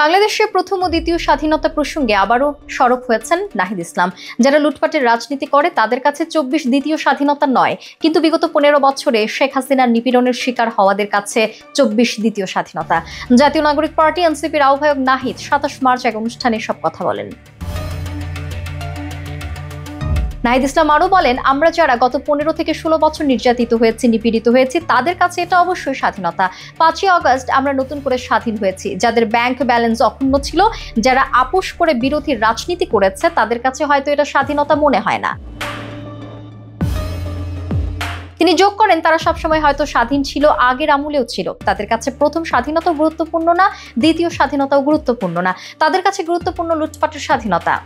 বাংলাদেশের প্রথম ও দ্বিতীয় স্বাধীনতা প্রসঙ্গে আবারও সরব হয়েছেন নাহিদ ইসলাম। যারা লুটপাটের রাজনীতি করে তাদের কাছে ২৪ দ্বিতীয় স্বাধীনতা নয়, কিন্তু বিগত ১৫ বছরে শেখ হাসিনার নিপীড়নের শিকার হওয়াদের কাছে ২৪ দ্বিতীয় স্বাধীনতা। জাতীয় নাগরিক পার্টি এনসিপির আহ্বায়ক নাহিদ ২৭ মার্চ এক অনুষ্ঠানে সব কথা বলেন। নাহিদ ইসলাম আরও বলেন, আমরা যারা গত ১৫ থেকে ১৬ বছর নির্যাতিত হয়েছি, নিপীড়িত হয়েছি, তাদের কাছে এটা অবশ্যই স্বাধীনতা। ৫ই আগস্ট আমরা নতুন করে স্বাধীন হয়েছি। যাদের ব্যাংক ব্যালেন্স অক্ষুণ্ণ ছিল, যারা আপোষ করে বিরোধী রাজনীতি করেছে, তাদের কাছে হয়তো এটা স্বাধীনতা মনে হয় না। তিনি যোগ করেন, তারা সবসময় হয়তো স্বাধীন ছিল, আগের আমলেও ছিল। তাদের কাছে প্রথম স্বাধীনতাও গুরুত্বপূর্ণ না, দ্বিতীয় স্বাধীনতাও গুরুত্বপূর্ণ না। তাদের কাছে গুরুত্বপূর্ণ লুটপাটের স্বাধীনতা।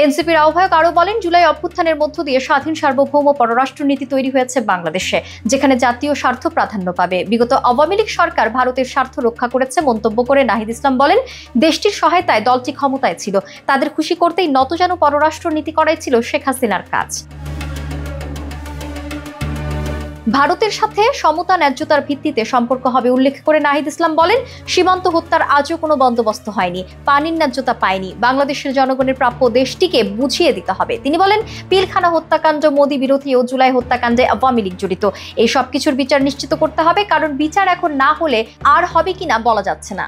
এনসিপির আহ্বায়ক আরও বলেন, জুলাই অভ্যুত্থানের মধ্য দিয়ে স্বাধীন সার্বভৌম পররাষ্ট্রনীতি তৈরি হয়েছে বাংলাদেশে, যেখানে জাতীয় স্বার্থ প্রাধান্য পাবে। বিগত আওয়ামী লীগ সরকার ভারতের স্বার্থ রক্ষা করেছে মন্তব্য করে নাহিদ ইসলাম বলেন, দেশটির সহায়তায় দলটি ক্ষমতায় ছিল, তাদের খুশি করতেই নতজানু পররাষ্ট্রনীতি করাই ছিল শেখ হাসিনার কাজ। ভারতের সাথে সমতা ন্যায্যতার ভিত্তিতে সম্পর্ক হবে উল্লেখ করে নাহিদ ইসলাম বলেন, সীমান্ত হত্যার আজও কোনো বন্দোবস্ত হয়নি, পানির ন্যায্যতা পায়নি। বাংলাদেশের জনগণের প্রাপ্য দেশটিকে বুঝিয়ে দিতে হবে। তিনি বলেন, পিলখানা হত্যাকাণ্ড, মোদি বিরোধী ও জুলাই হত্যাকাণ্ডে আওয়ামী লীগ জড়িত। এই সব কিছুর বিচার নিশ্চিত করতে হবে, কারণ বিচার এখন না হলে আর হবে কিনা বলা যাচ্ছে না।